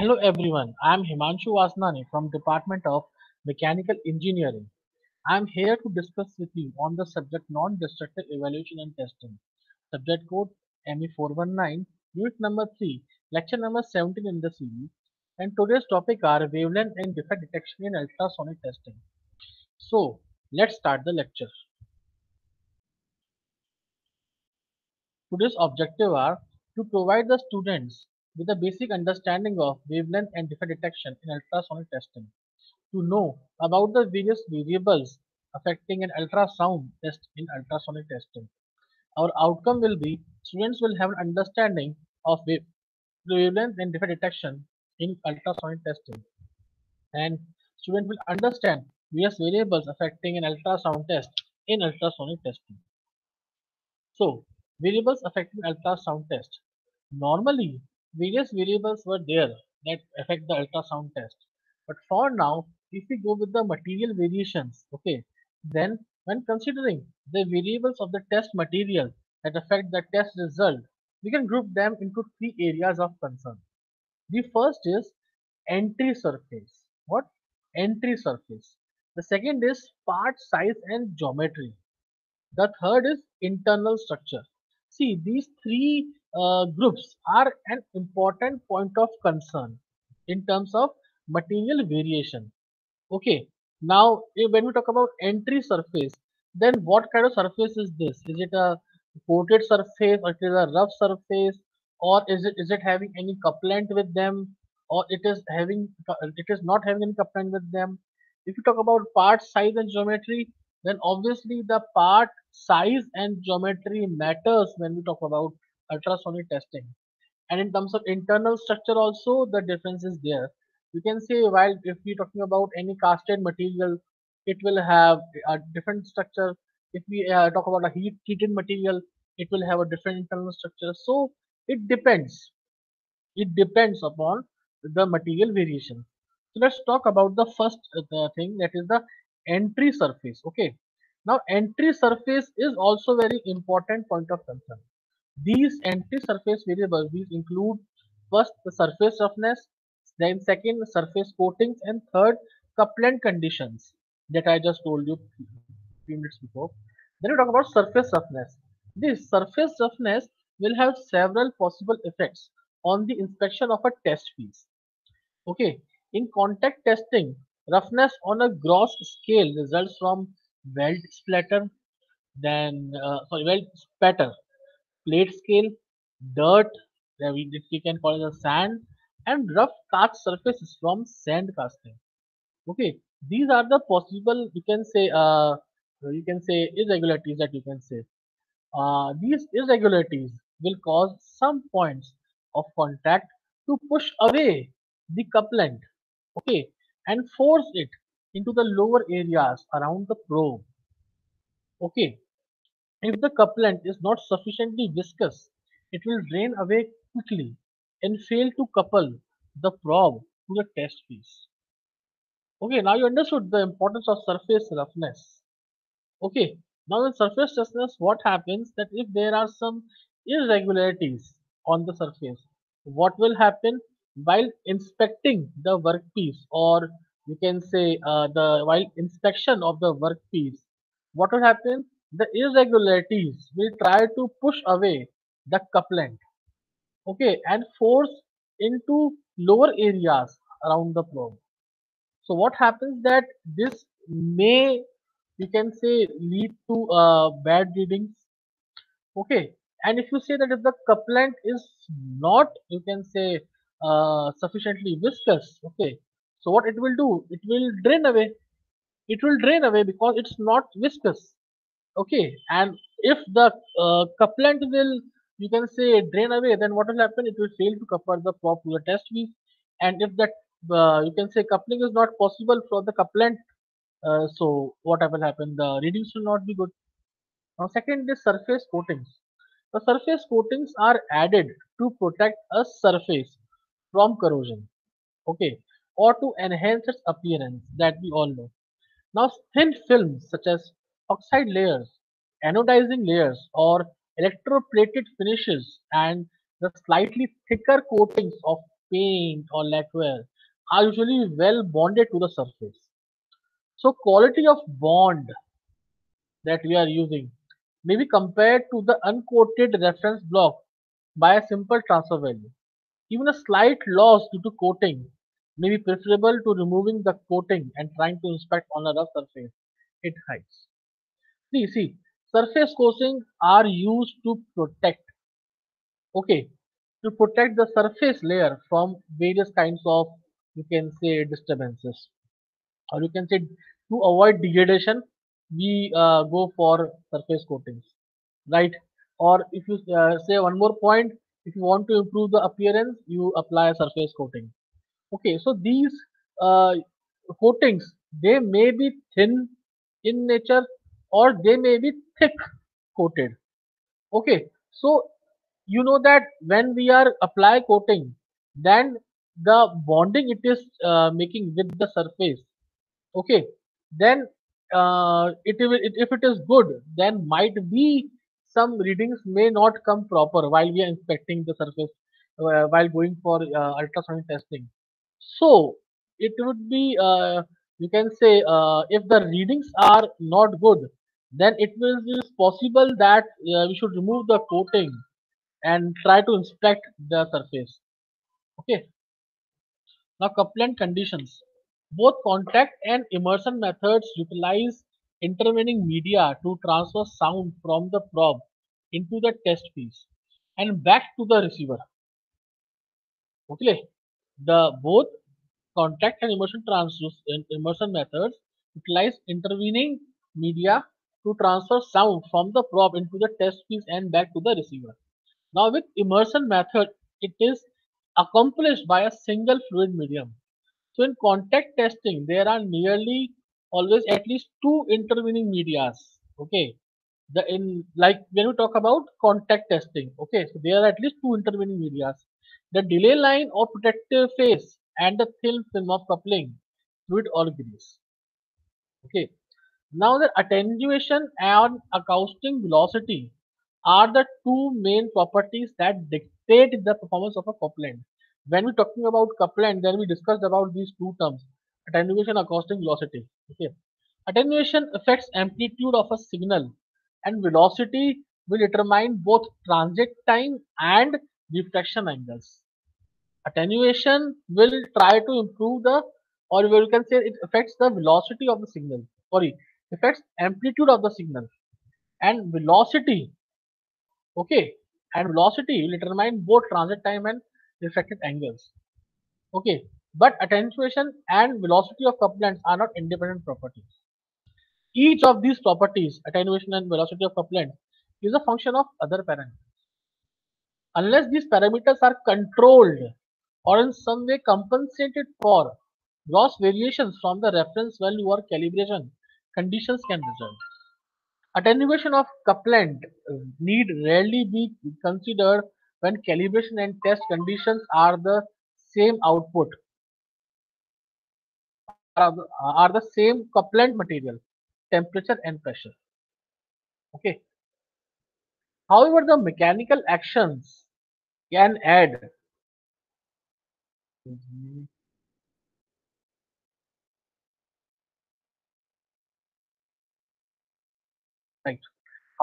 Hello everyone, I am Himanshu Vasnani from Department of Mechanical Engineering. I am here to discuss with you on the subject non-destructive evaluation and testing. Subject code ME419, unit number 3, lecture number 17 in the series. And today's topic are wavelength and defect detection in ultrasonic testing. So, let's start the lecture. Today's objective are to provide the students with a basic understanding of wavelength and defect detection in ultrasonic testing, to know about the various variables affecting an ultrasound test in ultrasonic testing. Our outcome will be students will have an understanding of wavelength and defect detection in ultrasonic testing, and students will understand various variables affecting an ultrasound test in ultrasonic testing. So, variables affecting ultrasound test. Normally, various variables were there that affect the ultrasound test. But for now, if we go with the material variations, okay, then when considering the variables of the test material that affect the test result, we can group them into three areas of concern. The first is entry surface. What? Entry surface. The second is part size and geometry. The third is internal structure. See, these three groups are an important point of concern in terms of material variation. Okay, now when we talk about entry surface, then what kind of surface is this? Is it a coated surface, or it is a rough surface, or is it having any couplant with them, or it is not having any couplant with them? If you talk about part size and geometry, then obviously the part size and geometry matters when we talk about ultrasonic testing. And in terms of internal structure also, the difference is there. You can say, while if we're talking about any casted material, it will have a different structure. If we talk about a heat treated material, it will have a different internal structure. So it depends upon the material variation. So let's talk about the first the thing, that is the entry surface. Okay, now entry surface is also very important point of concern. These entry surface variables, these include first the surface roughness, then second surface coatings, and third couplant conditions that I just told you few minutes before. Then we talk about surface roughness. This surface roughness will have several possible effects on the inspection of a test piece. Okay, in contact testing, roughness on a gross scale results from weld splatter, weld spatter, plate scale, dirt, that we can call it as sand, and rough cast surfaces from sand casting. Okay, these are the possible, you can say irregularities that you can say. These irregularities will cause some points of contact to push away the couplant, okay, and force it into the lower areas around the probe. Okay, if the couplant is not sufficiently viscous, it will drain away quickly and fail to couple the probe to the test piece. Okay, now you understood the importance of surface roughness. Okay, now in surface roughness, what happens that if there are some irregularities on the surface, what will happen while inspecting the workpiece, or you can say the while inspection of the workpiece, what will happen? The irregularities will try to push away the couplant, okay, and force into lower areas around the probe. So what happens that this may, you can say, lead to bad readings. Okay, and if you say that if the couplant is not, you can say, sufficiently viscous, okay, so what it will do? It will drain away. It will drain away because it's not viscous. Okay, and if the couplant will, you can say, drain away, then what will happen? It will fail to couple the prop to the test piece, and if that you can say coupling is not possible for the couplant, so what will happen? The readings will not be good. Now, second is surface coatings. The surface coatings are added to protect a surface from corrosion, okay, or to enhance its appearance, that we all know. Now, thin films such as oxide layers, anodizing layers, or electroplated finishes, and the slightly thicker coatings of paint or lacquer are usually well bonded to the surface. So quality of bond that we are using may be compared to the uncoated reference block by a simple transfer value. Even a slight loss due to coating may be preferable to removing the coating and trying to inspect on a rough surface it hides. See, surface coatings are used to protect, okay, to protect the surface layer from various kinds of, you can say, disturbances, or you can say to avoid degradation, we go for surface coatings, right? Or if you say one more point, if you want to improve the appearance, you apply a surface coating. Okay, so these uh, coatings, they may be thin in nature or they may be thick coated. Okay, so you know that when we are apply coating, then the bonding it is making with the surface. Okay, then if it is good, then might be some readings may not come proper while we are inspecting the surface while going for ultrasonic testing. So it would be you can say if the readings are not good, then it will be possible that we should remove the coating and try to inspect the surface. Okay. Now, couplant conditions. Both contact and immersion methods utilize intervening media to transfer sound from the probe into the test piece and back to the receiver. Okay, the both contact and immersion methods utilize intervening media to transfer sound from the probe into the test piece and back to the receiver. Now, with immersion method, it is accomplished by a single fluid medium. So in contact testing, there are nearly always at least two intervening medias. Okay. The in like when we talk about contact testing, okay, so there are at least two intervening medias. The delay line or protective phase and the thin film of coupling, fluid or grease. Okay. Now the attenuation and acoustic velocity are the two main properties that dictate the performance of a couplant. When we're talking about couplant, then we discussed about these two terms, attenuation, acoustic velocity. Okay. Attenuation affects amplitude of a signal and velocity will determine both transit time and diffraction angles. Attenuation will try to improve the, or we can say it affects the velocity of the signal. Sorry, affects amplitude of the signal and velocity. Okay, and velocity will determine both transit time and refracted angles. Okay, but attenuation and velocity of couplants are not independent properties. Each of these properties, attenuation and velocity of couplant, is a function of other parameters. Unless these parameters are controlled or in some way compensated for, gross variations from the reference value or calibration conditions can result. Attenuation of couplant need rarely be considered when calibration and test conditions are the same output, are the same couplant material, temperature and pressure. Okay. However, the mechanical actions can add. Mhm. Right.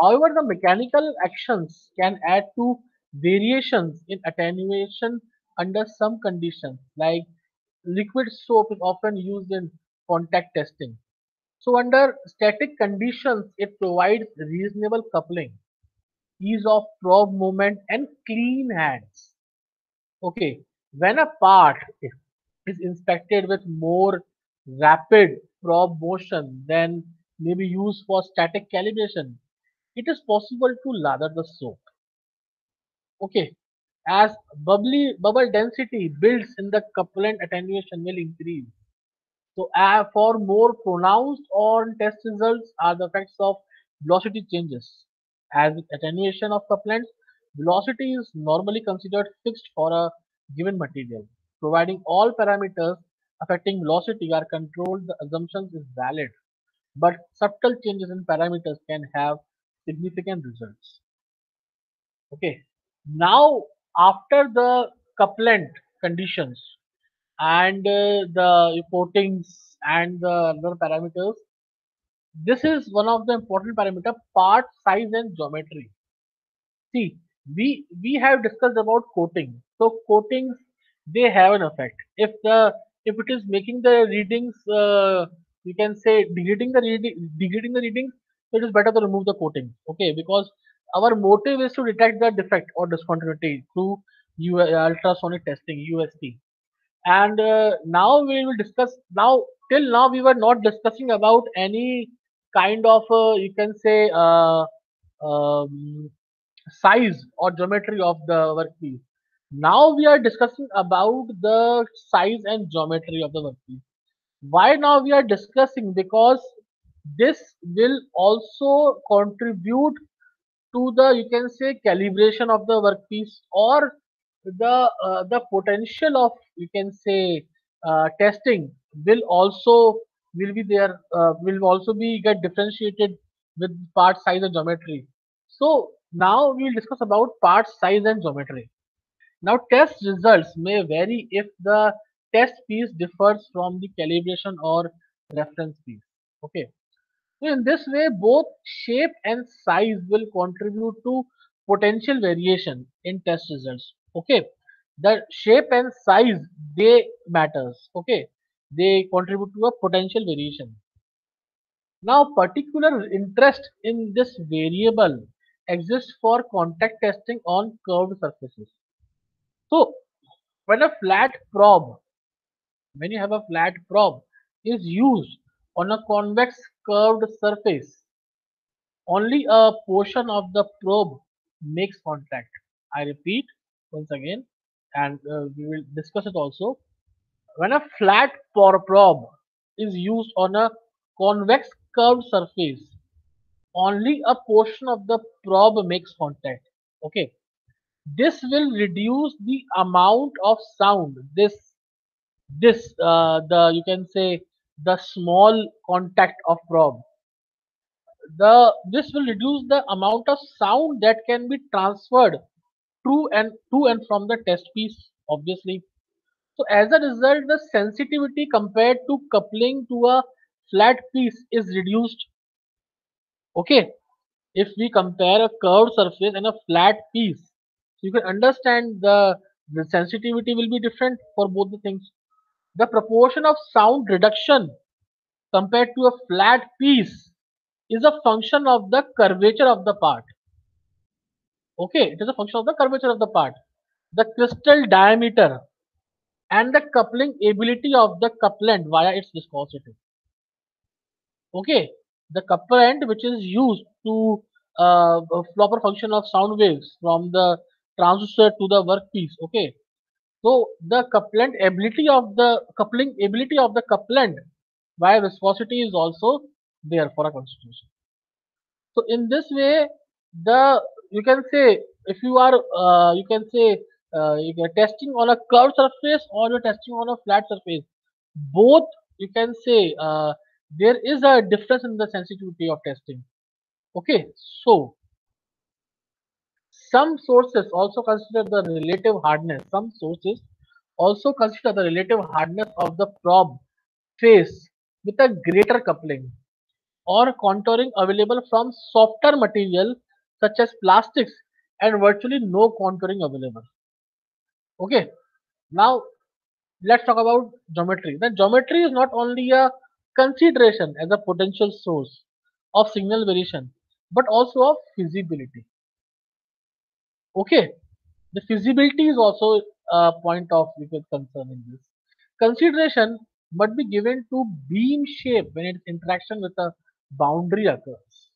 However, the mechanical actions can add to variations in attenuation under some conditions, like liquid soap is often used in contact testing. So, under static conditions, it provides reasonable coupling, ease of probe movement, and clean hands. Okay, when a part is inspected with more rapid probe motion than may be used for static calibration, it is possible to lather the soap. Okay, as bubble density builds in the couplant, attenuation will increase. So, for more pronounced on test results are the effects of velocity changes. As with attenuation of couplants, velocity is normally considered fixed for a given material. Providing all parameters affecting velocity are controlled, the assumption is valid, but subtle changes in parameters can have significant results. Okay. Now, after the couplant, conditions and the coatings and the other parameters. This is one of the important parameter, part size and geometry. See, we have discussed about coating. So coatings, they have an effect. If it is making the readings, you can say degrading the readings, so it is better to remove the coating. Okay, because our motive is to detect the defect or discontinuity through ultrasonic testing (UST). And now we will discuss. Now till now we were not discussing about any kind of you can say size or geometry of the workpiece. Now we are discussing about the size and geometry of the workpiece. Why now we are discussing? Because this will also contribute to the, you can say, calibration of the workpiece, or the potential of, you can say, testing will also will be there, will also be get differentiated with part size and geometry. So now we will discuss about part size and geometry. Now test results may vary if the test piece differs from the calibration or reference piece. Okay, so in this way, both shape and size will contribute to potential variation in test results. Okay, the shape and size, they matters. Okay, they contribute to a potential variation. Now, particular interest in this variable exists for contact testing on curved surfaces. So, when a flat probe, when you have a flat probe, is used on a convex curved surface, only a portion of the probe makes contact. I repeat once again, and we will discuss it also. When a flat probe is used on a convex curved surface, only a portion of the probe makes contact. Okay, this will reduce the amount of sound. The, you can say, the small contact of probe, this will reduce the amount of sound that can be transferred to and from the test piece, obviously. So as a result, the sensitivity compared to coupling to a flat piece is reduced. Okay, if we compare a curved surface and a flat piece, you can understand the sensitivity will be different for both the things. The proportion of sound reduction compared to a flat piece is a function of the curvature of the part. Okay, it is a function of the curvature of the part, the crystal diameter, and the coupling ability of the couplant via its viscosity. Okay, the couplant which is used to a proper function of sound waves from the transducer to the workpiece. Okay, so the coupling ability of the couplant via viscosity is also there for a constitution. So in this way, the, you can say, if you are you can say you are testing on a curved surface or you're testing on a flat surface, both, you can say, there is a difference in the sensitivity of testing. Okay, so some sources also consider the relative hardness. Some sources also consider the relative hardness of the probe face with a greater coupling or contouring available from softer material such as plastics, and virtually no contouring available. Okay, now let's talk about geometry. The geometry is not only a consideration as a potential source of signal variation but also of feasibility. Okay, the feasibility is also a point of concern in this. Consideration must be given to beam shape when its interaction with a boundary occurs.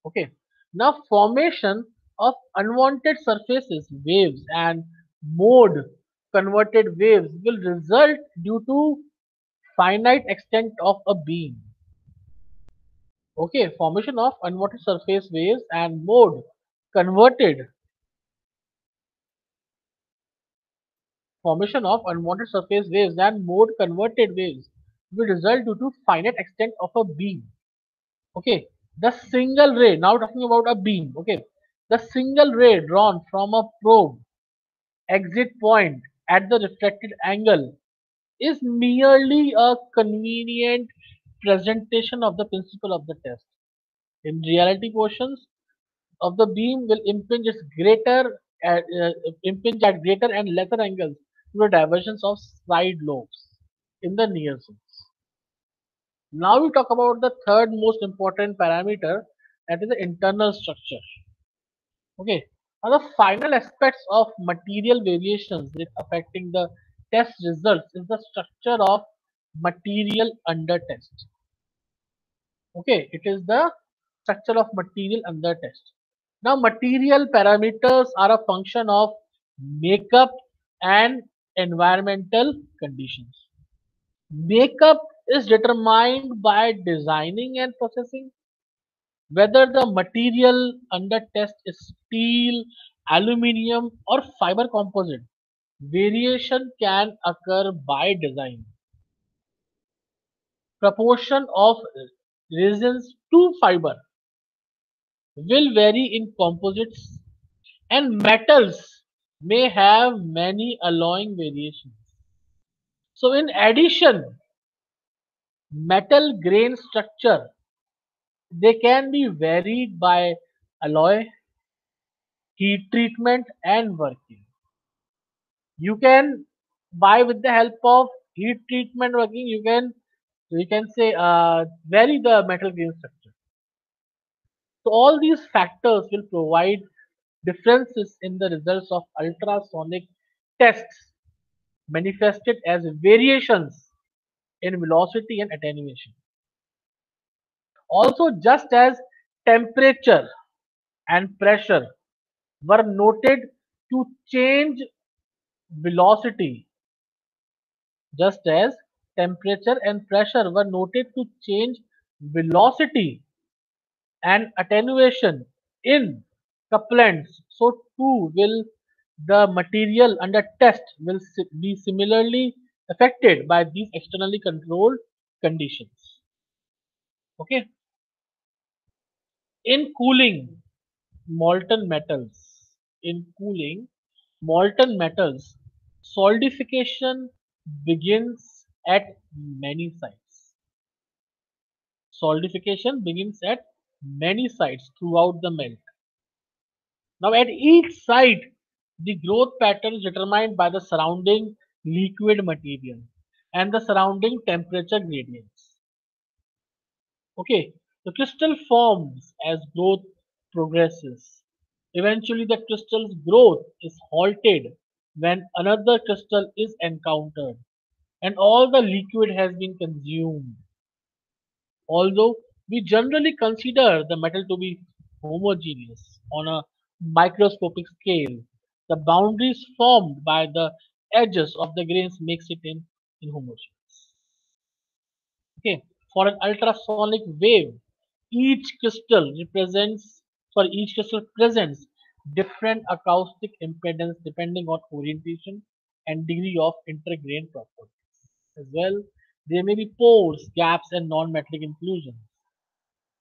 Okay. Now formation of unwanted surfaces, waves, and mode converted waves will result due to finite extent of a beam. Okay, formation of unwanted surface waves and mode converted formation of unwanted surface waves and mode converted waves will result due to finite extent of a beam. Okay, the single ray, now talking about a beam. Okay, the single ray drawn from a probe exit point at the reflected angle is merely a convenient presentation of the principle of the test. In reality, portions of the beam will impinge at greater and lesser angles to the divergence of side lobes in the near zones. Now we talk about the third most important parameter, that is the internal structure. Okay. Now the final aspects of material variations that affecting the test results is the structure of material under test. Okay, it is the structure of material under test. Now material parameters are a function of makeup and environmental conditions. Makeup is determined by designing and processing. Whether the material under test is steel, aluminium, or fiber composite, variation can occur by design. Proportion of resins to fiber will vary in composites, and metals may have many alloying variations. So, in addition, metal grain structure they can be varied by alloy, heat treatment, and working. You can, by with the help of heat treatment working, you can say vary the metal grain structure. So all these factors will provide differences in the results of ultrasonic tests manifested as variations in velocity and attenuation. Also, just as temperature and pressure were noted to change velocity, just as temperature and pressure were noted to change velocity and attenuation in couplants, so too will the material under test will be similarly affected by these externally controlled conditions. Okay. In cooling molten metals, in cooling molten metals, solidification begins at many sites. Solidification begins at many sites throughout the melt. Now, at each site, the growth pattern is determined by the surrounding liquid material and the surrounding temperature gradients. Okay, the crystal forms as growth progresses. Eventually, the crystal's growth is halted when another crystal is encountered and all the liquid has been consumed. Although we generally consider the metal to be homogeneous on a microscopic scale, the boundaries formed by the edges of the grains makes it inhomogeneous. Okay, for an ultrasonic wave, each crystal represents each crystal presents different acoustic impedance depending on orientation and degree of intergrain properties. As well, there may be pores, gaps, and non-metallic inclusions.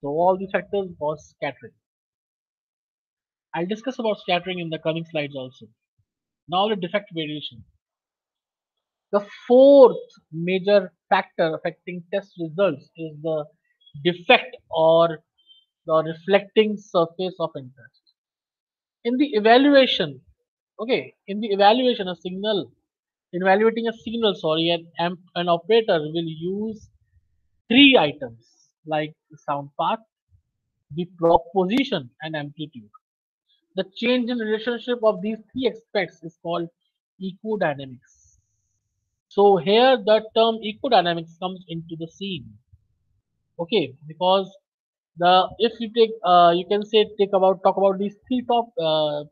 So all these factors cause scattering. I'll discuss about scattering in the coming slides also. Now the defect variation. The fourth major factor affecting test results is the defect or the reflecting surface of interest. In the evaluation, okay, in the evaluation, evaluating a signal, sorry, an operator will use three items like the sound path, the prop position, and amplitude. The change in relationship of these three aspects is called ecodynamics. So here the term ecodynamics comes into the scene. Okay, because the if you take you can say talk about these three top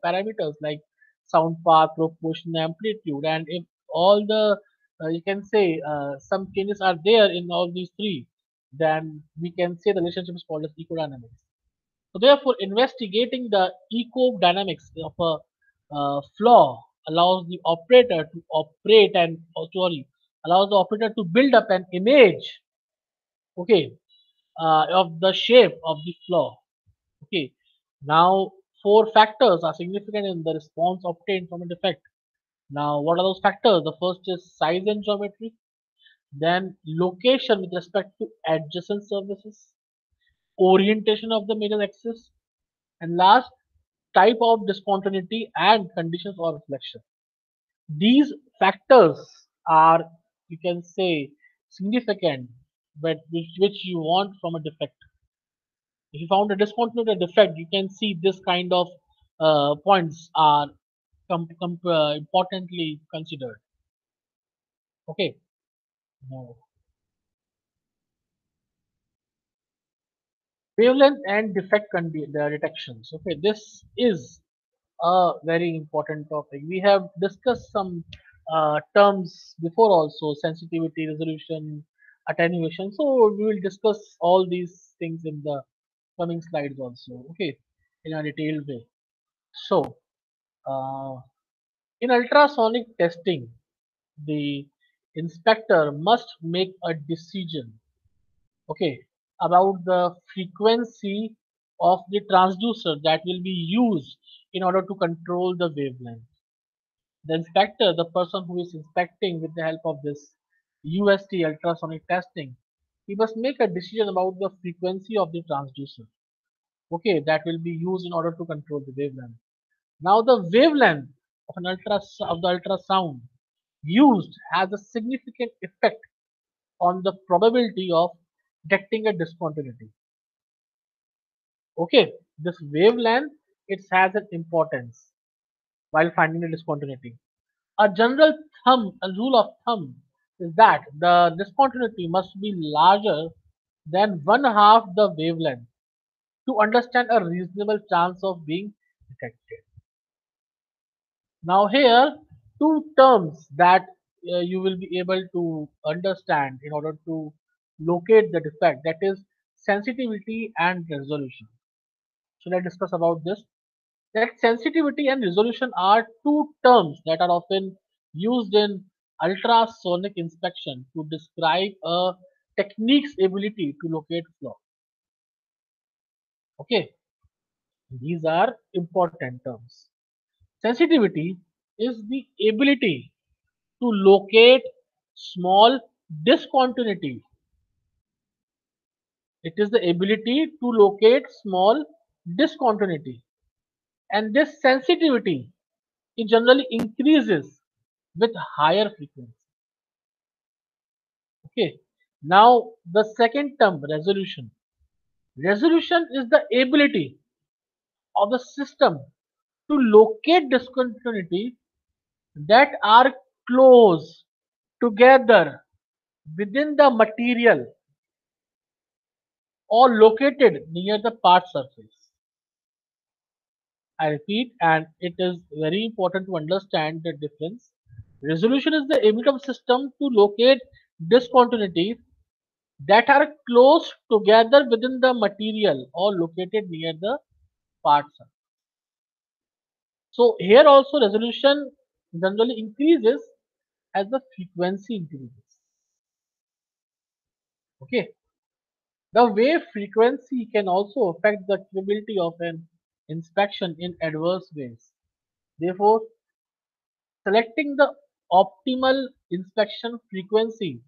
parameters like sound path, proportion, amplitude, and if all the you can say some changes are there in all these three, then we can say the relationship is called as ecodynamics. So therefore, investigating the ecodynamics of a flaw allows the operator to operate and allows the operator to build up an image, okay, of the shape of the flaw. Okay, now four factors are significant in the response obtained from a defect. Now, what are those factors? The first is size and geometry, then location with respect to adjacent surfaces, orientation of the mirror axis, and last, type of discontinuity and conditions of reflection. These factors are, you can say, significant, but which you want from a defect. If you found a discontinuity or defect, you can see this kind of points are importantly considered. Okay. Now, wavelength and defect the detections. Okay, this is a very important topic. We have discussed some terms before also: sensitivity, resolution, attenuation. So we will discuss all these things in the coming slides also. Okay, in a detailed way. So uh, in ultrasonic testing, the inspector must make a decision, okay, about the frequency of the transducer that will be used in order to control the wavelength. The inspector, the person who is inspecting with the help of this UST ultrasonic testing, he must make a decision about the frequency of the transducer, okay, that will be used in order to control the wavelength. Now the wavelength of of the ultrasound used has a significant effect on the probability of detecting a discontinuity. Okay, this wavelength, it has an importance while finding the discontinuity. A general a rule of thumb is that the discontinuity must be larger than one half the wavelength to understand a reasonable chance of being detected. Now here, two terms that you will be able to understand in order to locate the defect, that is sensitivity and resolution. So let's discuss about this. That sensitivity and resolution are two terms that are often used in ultrasonic inspection to describe a technique's ability to locate flaw. Okay, these are important terms. Sensitivity is the ability to locate small discontinuity. It is the ability to locate small discontinuity. And this sensitivity, it generally increases with higher frequency. Okay. Now the second term, resolution. Resolution is the ability of the system to locate discontinuity that are close together within the material or located near the part surface. I repeat, and it is very important to understand the difference. Resolution is the ability of system to locate discontinuities that are close together within the material or located near the part surface. So here also resolution generally increases as the frequency increases. Okay. The way frequency can also affect the capability of an inspection in adverse ways. Therefore, selecting the optimal inspection frequency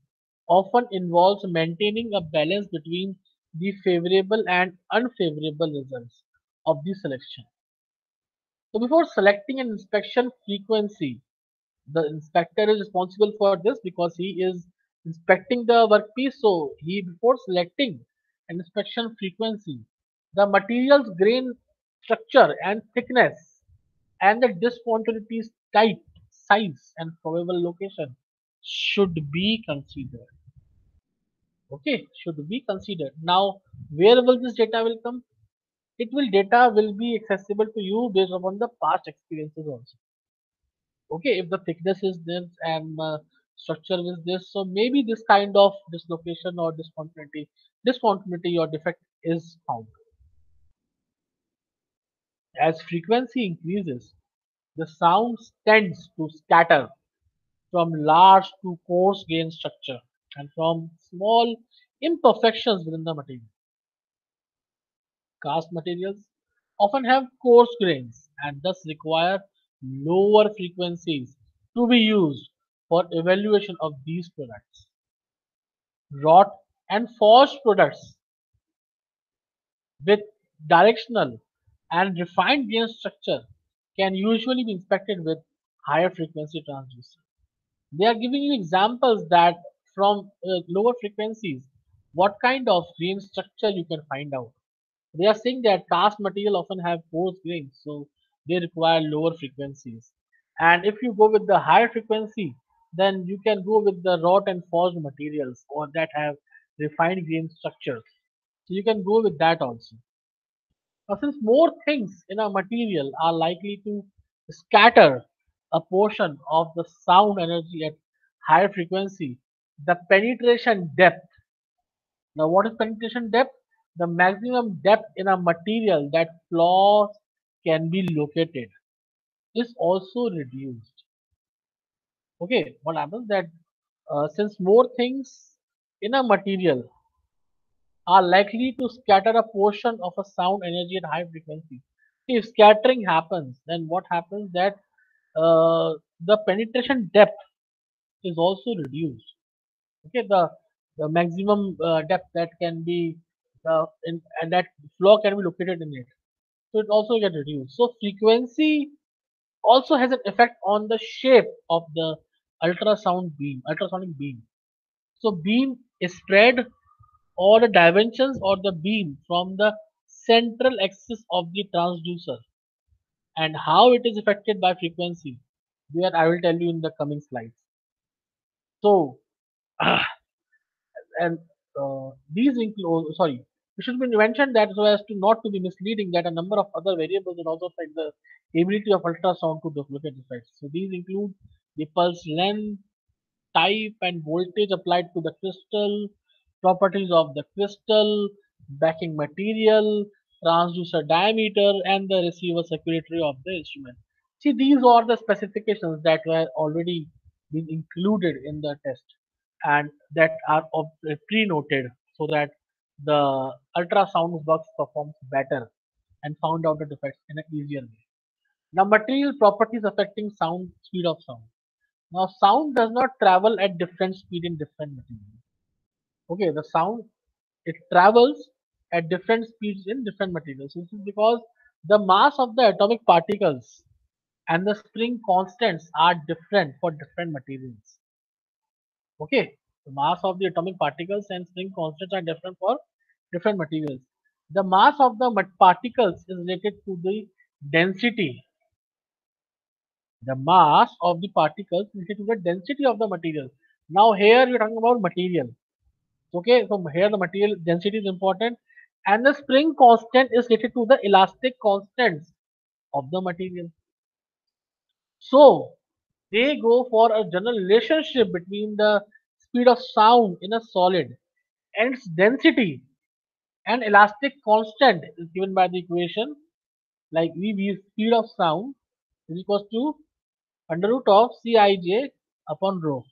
often involves maintaining a balance between the favorable and unfavorable results of the selection. So before selecting an inspection frequency, the inspector is responsible for this because he is inspecting the workpiece. So he, before selecting an inspection frequency, the material's grain structure and thickness and the discontinuities type, size and probable location should be considered. Okay, should be considered. Now where will this data will come? Data will be accessible to you based upon the past experiences also. Okay, if the thickness is this and structure is this, so maybe this kind of dislocation or discontinuity or defect is found. As frequency increases, the sound tends to scatter from large to coarse grain structure and from small imperfections within the material. Cast materials often have coarse grains and thus require lower frequencies to be used for evaluation of these products. Wrought and forged products with directional and refined gain structure can usually be inspected with higher frequency transducer. They are giving you examples that from lower frequencies, what kind of grain structure you can find out. They are saying that cast material often have coarse grains, so they require lower frequencies. And if you go with the higher frequency, then you can go with the wrought and forged materials or that have refined grain structures. So you can go with that also. Now, since more things in a material are likely to scatter a portion of the sound energy at higher frequency, the penetration depth. Now, what is penetration depth? The maximum depth in a material that flaws can be located is also reduced. Okay, what happens that since more things in a material are likely to scatter a portion of a sound energy at high frequency. See, if scattering happens, then what happens that the penetration depth is also reduced. Okay, the maximum depth that can be and that flaw can be located in it. So it also get reduced. So frequency also has an effect on the shape of the ultrasonic beam. So beam is spread or the dimensions or the beam from the central axis of the transducer and how it is affected by frequency. There I will tell you in the coming slides. So and these include sorry it should be mentioned that so as to not to be misleading that a number of other variables will also affect the ability of ultrasound to locate effects. So these include the pulse length, type and voltage applied to the crystal, properties of the crystal, backing material, transducer diameter, and the receiver circuitry of the instrument. See, these are the specifications that were already been included in the test and that are pre-noted so that the ultrasound works performs better and found out the defects in an easier way. Now, material properties affecting sound, speed of sound. Now, sound does not travel at different speed in different materials. Okay, the sound it travels at different speeds in different materials. This is because the mass of the atomic particles and the spring constants are different for different materials. Okay, the mass of the atomic particles and spring constants are different for different materials. The mass of the particles is related to the density. The mass of the particles is related to the density of the material. Now here we are talking about material. Okay, so here the material density is important and the spring constant is related to the elastic constants of the material. So they go for a general relationship between the speed of sound in a solid and its density and elastic constant is given by the equation like V speed of sound is equals to under root of Cij upon rho.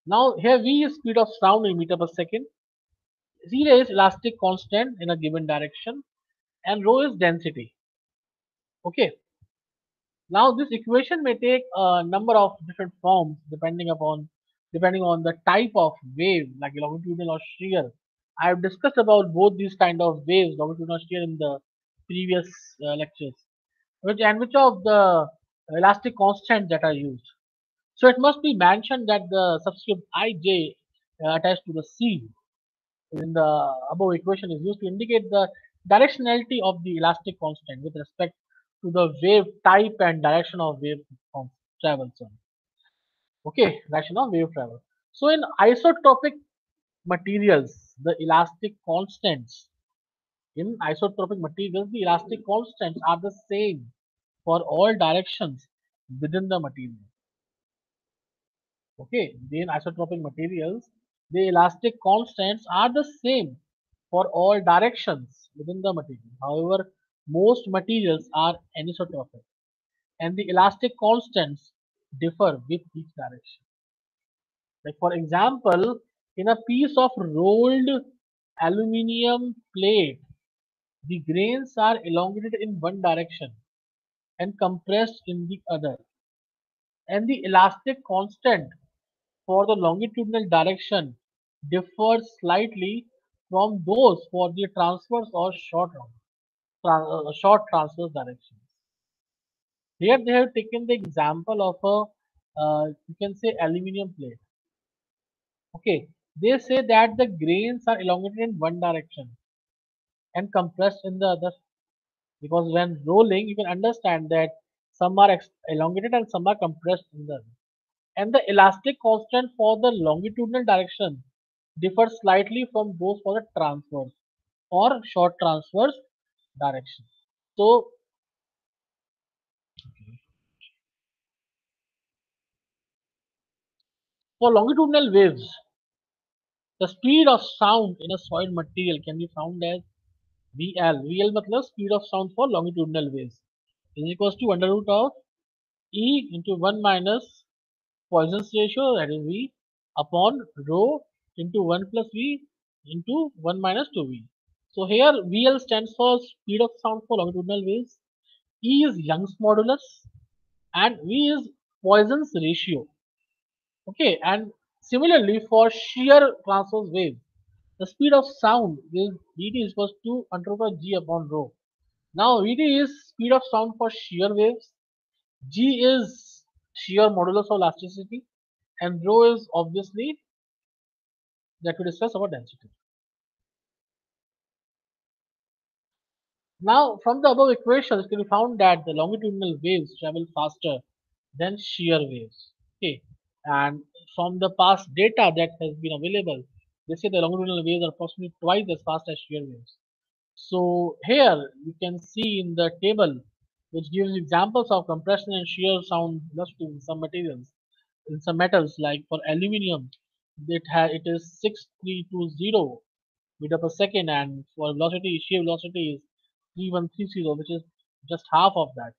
Now here V is speed of sound in meter per second. Z is elastic constant in a given direction and rho is density. Okay. Now this equation may take a number of different forms depending on the type of wave like longitudinal or shear. I have discussed about both these kind of waves, longitudinal shear in the previous lectures. Which of the elastic constants that are used. So it must be mentioned that the subscript ij attached to the C in the above equation is used to indicate the directionality of the elastic constant with respect to the wave type and direction of wave travel. So, okay, direction of wave travel. So in isotropic materials, the elastic constants in isotropic materials, the elastic constants are the same for all directions within the material. Okay, in isotropic materials, the elastic constants are the same for all directions within the material. However, most materials are anisotropic and the elastic constants differ with each direction. Like for example, in a piece of rolled aluminium plate, the grains are elongated in one direction and compressed in the other. and the elastic constant for the longitudinal direction differs slightly from those for the transverse or short transverse directions. Here they have taken the example of a you can say aluminum plate. Okay, they say that the grains are elongated in one direction and compressed in the other, because when rolling you can understand that some are elongated and some are compressed in the other. And the elastic constant for the longitudinal direction differs slightly from those for the transverse or short transverse direction. So for longitudinal waves, the speed of sound in a solid material can be found as VL. VL means speed of sound for longitudinal waves is equals to under root of E into 1 minus Poisson's ratio, that is V, upon rho into 1 plus V into 1 minus 2V. So here VL stands for speed of sound for longitudinal waves, E is Young's modulus, and V is Poisson's ratio. Okay, and similarly for shear transverse wave, the speed of sound is Vt is equals to under root of G upon rho. Now Vt is speed of sound for shear waves, G is shear modulus of elasticity, and rho is obviously that we discuss about density. Now, from the above equations, it can be found that the longitudinal waves travel faster than shear waves. Okay, and from the past data that has been available, they say the longitudinal waves are approximately twice as fast as shear waves. So here you can see in the table, which gives examples of compression and shear sound velocity in some materials. In some metals, like for aluminium, it is 6320 meter per second, and for velocity, shear velocity is 3130, which is just half of that.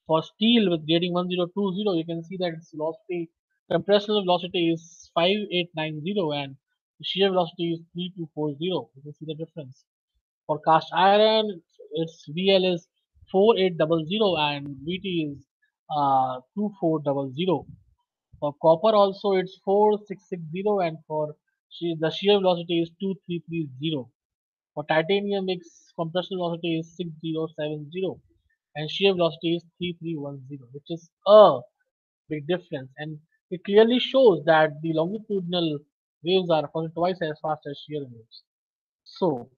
For steel with grading 1020, you can see that its velocity, compressional velocity is 5890 and shear velocity is 3240. You can see the difference. For cast iron, its VL is 4800 and VT is 2400. For copper also it's 4660 and for the shear velocity is 2330. For titanium its compression velocity is 6070 and shear velocity is 3310, which is a big difference, and it clearly shows that the longitudinal waves are approximately twice as fast as shear waves. So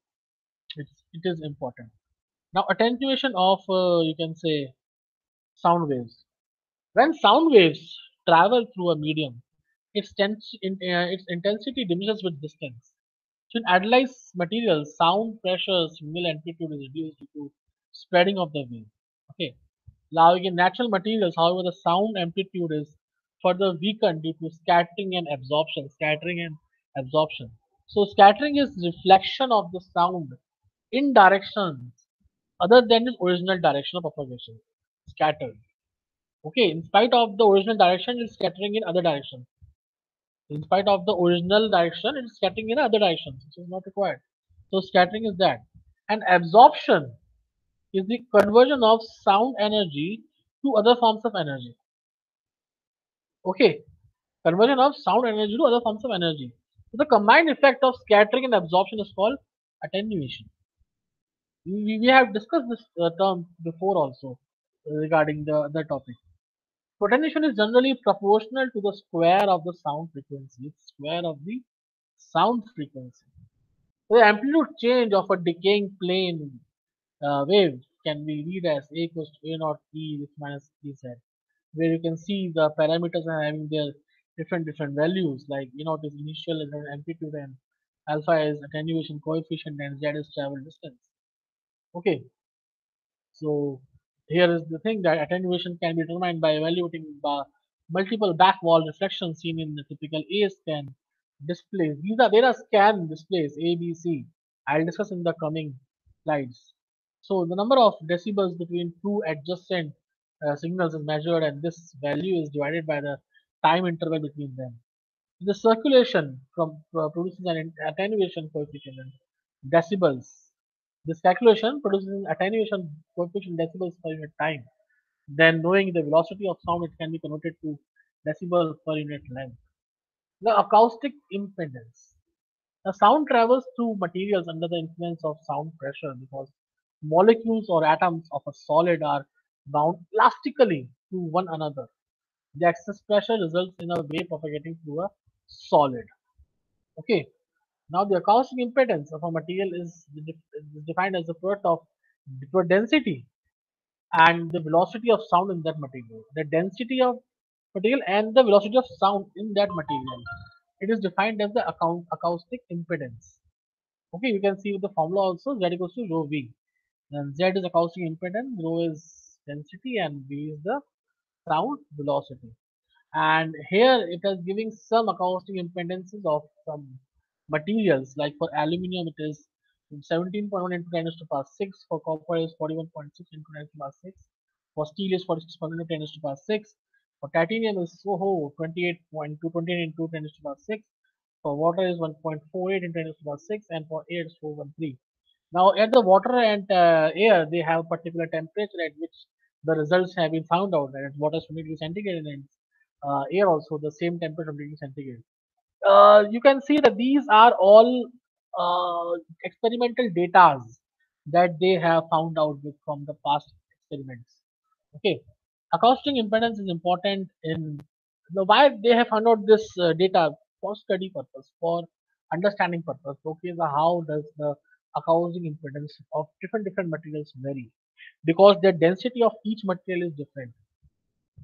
it is important. Now attenuation of you can say sound waves. When sound waves travel through a medium, its intensity diminishes with distance. So in idealized materials, sound pressure signal amplitude is reduced due to spreading of the wave. Okay. Now in natural materials, however, the sound amplitude is further weakened due to scattering and absorption. Scattering and absorption. So scattering is reflection of the sound in directions other than its original direction of propagation. Scattered. Okay, in spite of the original direction, it's scattering in other directions. In spite of the original direction, it's scattering in other directions, which is not required. So scattering is that. And absorption is the conversion of sound energy to other forms of energy. Okay, conversion of sound energy to other forms of energy. So the combined effect of scattering and absorption is called attenuation. We have discussed this term before also regarding the topic. Attenuation is generally proportional to the square of the sound frequency. It's square of the sound frequency. The amplitude change of a decaying plane wave can be read as A equals to A naught E with minus EZ, where you can see the parameters are having their different values, like E naught is initial amplitude and alpha is attenuation coefficient and Z is travel distance. Okay, so here is the thing that attenuation can be determined by evaluating the multiple back wall reflections seen in the typical A scan displays. There are scan displays A, B, C. I'll discuss in the coming slides. So the number of decibels between two adjacent signals is measured, and this value is divided by the time interval between them. The circulation produces an attenuation coefficient in decibels. This calculation produces an attenuation coefficient decibels per unit time. Then knowing the velocity of sound, it can be converted to decibel per unit length. The acoustic impedance. The sound travels through materials under the influence of sound pressure because molecules or atoms of a solid are bound elastically to one another. The excess pressure results in a wave propagating through a solid. Okay. Now the acoustic impedance of a material is defined as the product of the density and the velocity of sound in that material. The density of material and the velocity of sound in that material. It is defined as the acoustic impedance. Okay, you can see with the formula also Z equals to rho V. Then Z is acoustic impedance, rho is density, and V is the sound velocity. And here it is giving some acoustic impedances of some materials, like for aluminium it is 17.1 into 10 to the power 6, for copper is 41.6 into 10 to the power 6, for steel is 46.1 into 10 to the power 6, for titanium is SOHO 28.2 into 10 to the power 6, for water is 1.48 into 10 to the power 6, and for air is 413. Now, at the water and air, they have particular temperature at which the results have been found out. And water is 20 degrees centigrade, and air also the same temperature of degree centigrade. You can see that these are all experimental data that they have found out with from the past experiments. Okay, acoustic impedance is important in why they have found out this data for study purpose, for understanding purpose. Okay, so how does the acoustic impedance of different materials vary? Because the density of each material is different.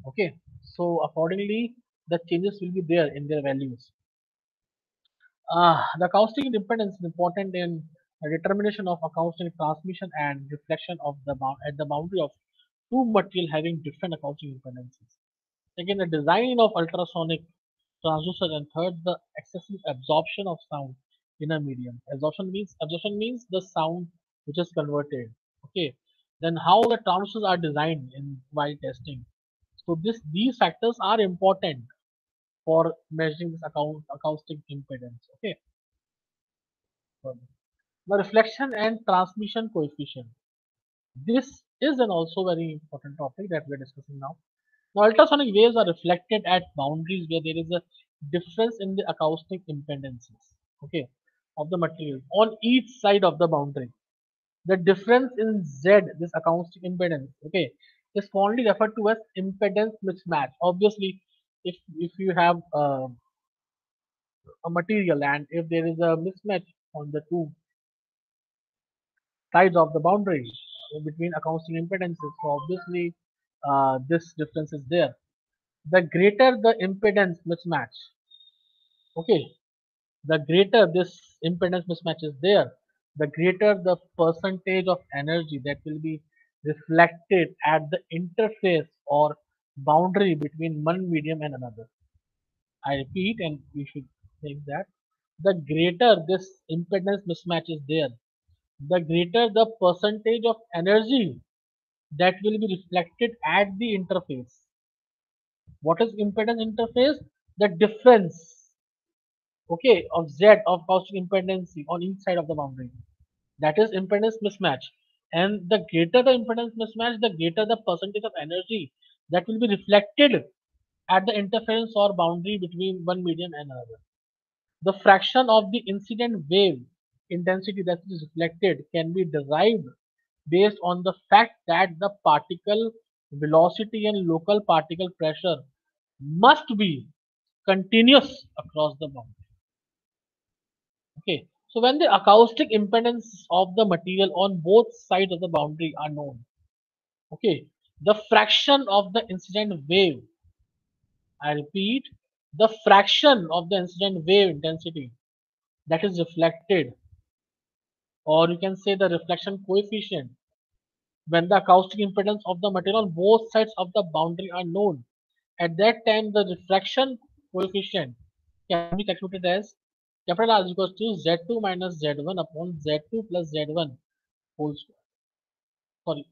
Okay, so accordingly, the changes will be there in their values. The acoustic impedance is important in the determination of acoustic transmission and reflection of the at the boundary of two material having different acoustic impedances. Second, the design of ultrasonic transducer, and third, the excessive absorption of sound in a medium. Absorption means the sound which is converted. Okay. Then how the transducers are designed in while testing. So these factors are important for measuring this acoustic impedance. Okay. So, the reflection and transmission coefficient. This is an also very important topic that we are discussing now. Now, ultrasonic waves are reflected at boundaries where there is a difference in the acoustic impedances, okay, of the material on each side of the boundary. The difference in Z, this acoustic impedance, okay, is commonly referred to as impedance mismatch. Obviously, if you have a material and if there is a mismatch on the two sides of the boundary between acoustic impedances, so obviously this difference is there. The greater the impedance mismatch, okay, the greater this impedance mismatch is there, the greater the percentage of energy that will be reflected at the interface or boundary between one medium and another. I repeat, and we should think that the greater this impedance mismatch is there, the greater the percentage of energy that will be reflected at the interface. What is impedance interface? The difference, okay, of Z of acoustic impedancy on each side of the boundary. That is impedance mismatch. And the greater the impedance mismatch, the greater the percentage of energy that will be reflected at the interference or boundary between one medium and another. The fraction of the incident wave intensity that is reflected can be derived based on the fact that the particle velocity and local particle pressure must be continuous across the boundary. Okay, so when the acoustic impedance of the material on both sides of the boundary are known, okay, the fraction of the incident wave, I repeat, the fraction of the incident wave intensity that is reflected, or you can say the reflection coefficient, when the acoustic impedance of the material on both sides of the boundary are known, at that time the refraction coefficient can be calculated as capital R is equals to Z2 minus Z1 upon Z2 plus Z1 whole square. Sorry,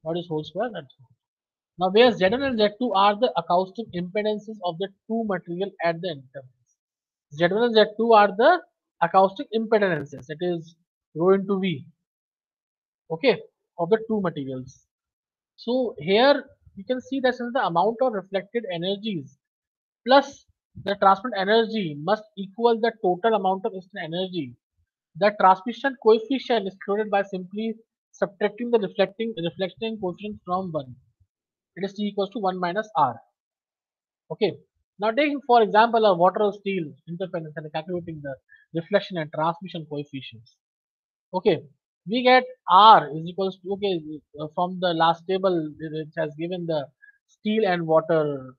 what is whole square? That's now where Z1 and Z2 are the acoustic impedances of the two material at the interface. Z1 and Z2 are the acoustic impedances. It is rho into V. Okay. of the two materials. So here you can see that since the amount of reflected energies plus the transmitted energy must equal the total amount of incident energy, the transmission coefficient is calculated by simply subtracting the reflecting coefficient from 1. It is T equals to 1 minus R. Okay. Now taking for example a water or steel interference and calculating the reflection and transmission coefficients. Okay, we get R is equals to, okay, from the last table it has given the steel and water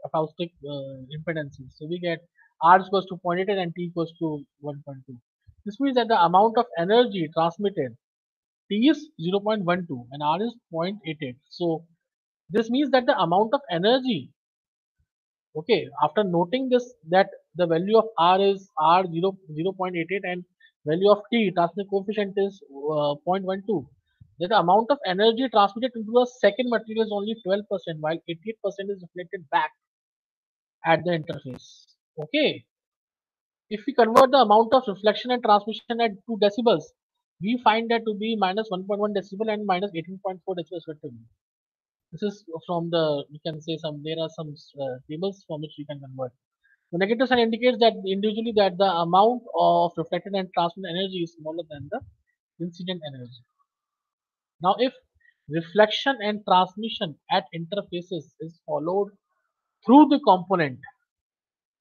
acoustic impedances. So we get R is equals to 0.88 and T equals to 1.2. This means that the amount of energy transmitted T is 0.12 and R is 0.88. So this means that the amount of energy, okay, after noting this, that the value of R is R 0.88 and value of T transmission coefficient is 0.12, that the amount of energy transmitted into the second material is only 12%, while 88% is reflected back at the interface. Okay, if we convert the amount of reflection and transmission at 2 decibels, we find that to be minus 1.1 decibel and minus 18.4 decibels respectively. This is from the, you can say some, there are some tables from which we can convert. The negative sign indicates that individually that the amount of reflected and transmitted energy is smaller than the incident energy. Now, if reflection and transmission at interfaces is followed through the component,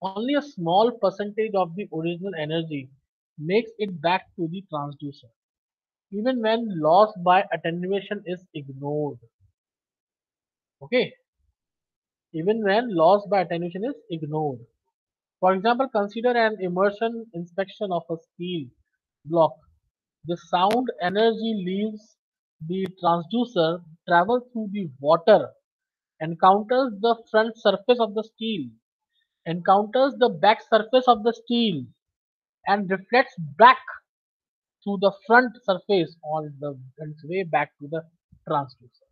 only a small percentage of the original energy makes it back to the transducer, even when loss by attenuation is ignored. Okay, even when loss by attenuation is ignored. For example, consider an immersion inspection of a steel block. The sound energy leaves the transducer, travels through the water, encounters the front surface of the steel, encounters the back surface of the steel, and reflects back through the front surface on its way back to the transducer.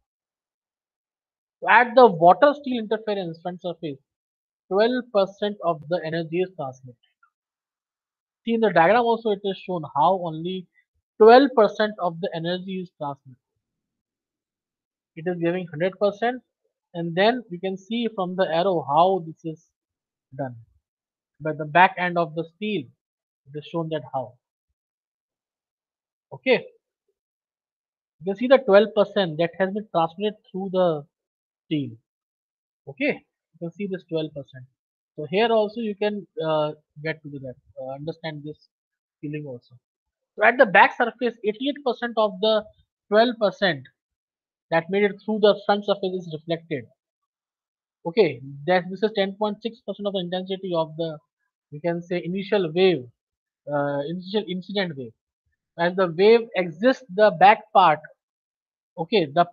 At the water steel interference front surface, 12% of the energy is transmitted. See in the diagram also it is shown how only 12% of the energy is transmitted. It is giving 100%, and then we can see from the arrow how this is done. By the back end of the steel, it is shown that how. Okay, you can see the 12% that has been transmitted through the steel. Okay, you can see this 12%. So here also you can get to that, understand this feeling also. So at the back surface, 88% of the 12% that made it through the front surface is reflected. Okay, that this is 10.6% of the intensity of the, we can say, initial wave, initial incident wave. As the wave exits the back part, okay, the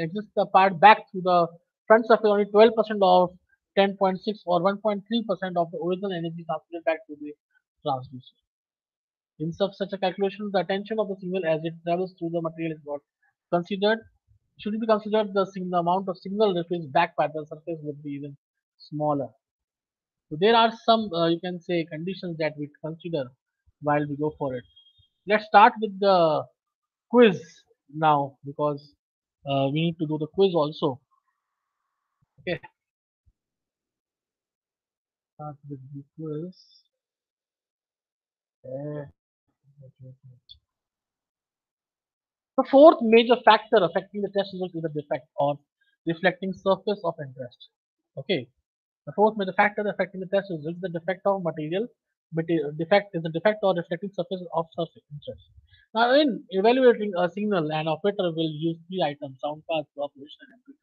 exits the part back to the front surface, only 12% of 10.6 or 1.3% of the original energy transmitted back to the transducer. In such a calculation, the attention of the signal as it travels through the material is not considered. Should be considered the amount of signal reflected back by the surface would be even smaller. So there are some, you can say, conditions that we consider while we go for it. Let's start with the quiz now because we need to do the quiz also. Okay, start with the quiz. Uh, the fourth major factor affecting the test results is the defect or reflecting surface of interest. Okay, the fourth major factor affecting the test results is the defect of defect is the defect or reflecting surface of surface interest. Now, in evaluating a signal, an operator will use three items: sound path, propagation, and amplitude.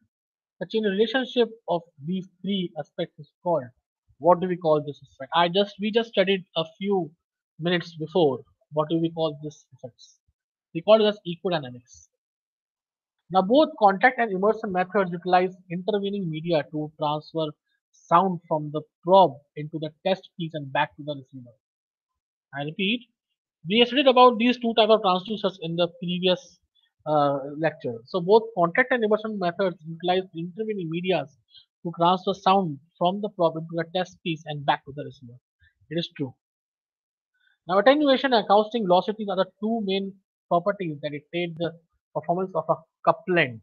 The chain relationship of these three aspects is called. What do we call this effect? We just studied a few minutes before. What do we call this effects? We call it as echodynamics. Now, both contact and immersion methods utilize intervening media to transfer sound from the probe into the test piece and back to the receiver. I repeat, we studied about these two types of transducers in the previous lecture. So both contact and immersion methods utilize intervening media to transfer sound from the probe into the test piece and back to the receiver. It is true. Now, attenuation and acoustic velocities are the two main properties that dictate the Performance of a couplant.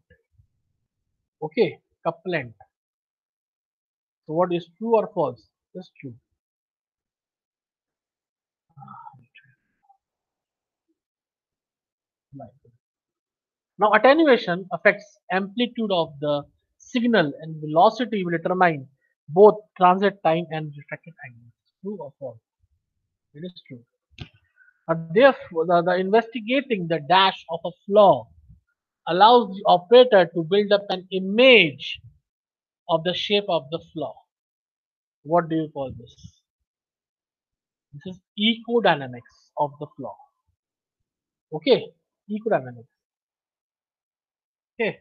Okay, couplant. So what is true or false? It's true. Right. Now attenuation affects amplitude of the signal and velocity will determine both transit time and refracted angle. True or false? It is true. Therefore, the investigating the dash of a flaw allows the operator to build up an image of the shape of the flaw. What do you call this? This is ecodynamics of the flaw. Okay, ecodynamics. Okay.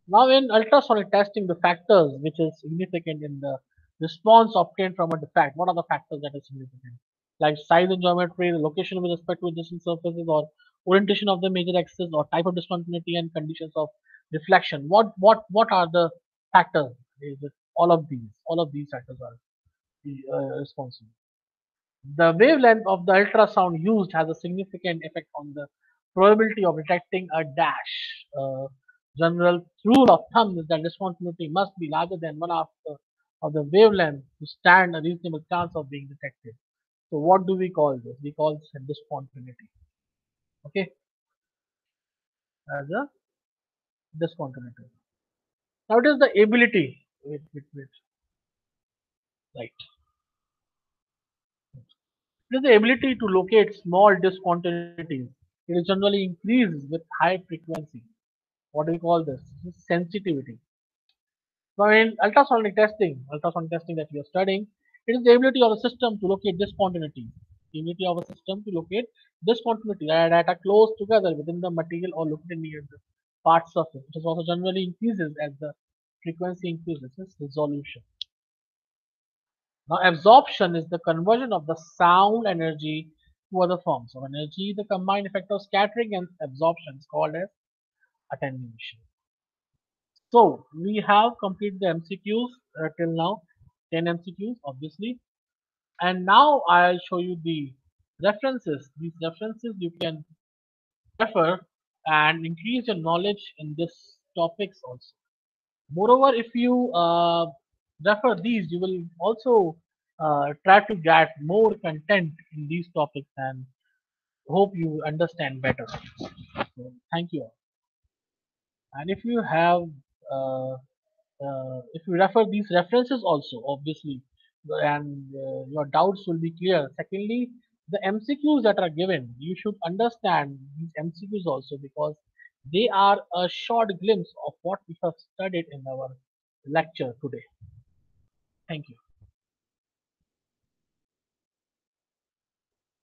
Now, in ultrasonic testing, the factors which is significant in the response obtained from a defect. What are the factors that is significant? Like size and geometry, the location with respect to adjacent surfaces, or orientation of the major axis, or type of discontinuity and conditions of reflection. What are the factors? Is it all of these? All of these factors are responsible. The wavelength of the ultrasound used has a significant effect on the probability of detecting a dash. General rule of thumb is that discontinuity must be larger than one half of the wavelength to stand a reasonable chance of being detected. So what do we call this? We call this a discontinuity. Okay, as a discontinuity. Now it is the ability. Wait. Right. It is the ability to locate small discontinuities. It is generally increases with high frequency. What do we call this? This is sensitivity. Now in ultrasonic testing that we are studying, it is the ability of a system to locate discontinuity. The ability of a system to locate discontinuity that are close together within the material or located near the part surface. It is also generally increases as the frequency increases. This is resolution. Now absorption is the conversion of the sound energy to other forms of energy. The combined effect of scattering and absorption is called as attenuation. So we have completed the MCQs till now, 10 MCQs obviously, and now I'll show you the references. These references you can refer and increase your knowledge in this topics also. Moreover, if you refer these, you will also try to get more content in these topics and hope you understand better. So, thank you. And uh, if you refer these references also, obviously, and your doubts will be clear. Secondly, the MCQs that are given, you should understand these MCQs also because they are a short glimpse of what we have studied in our lecture today. Thank you.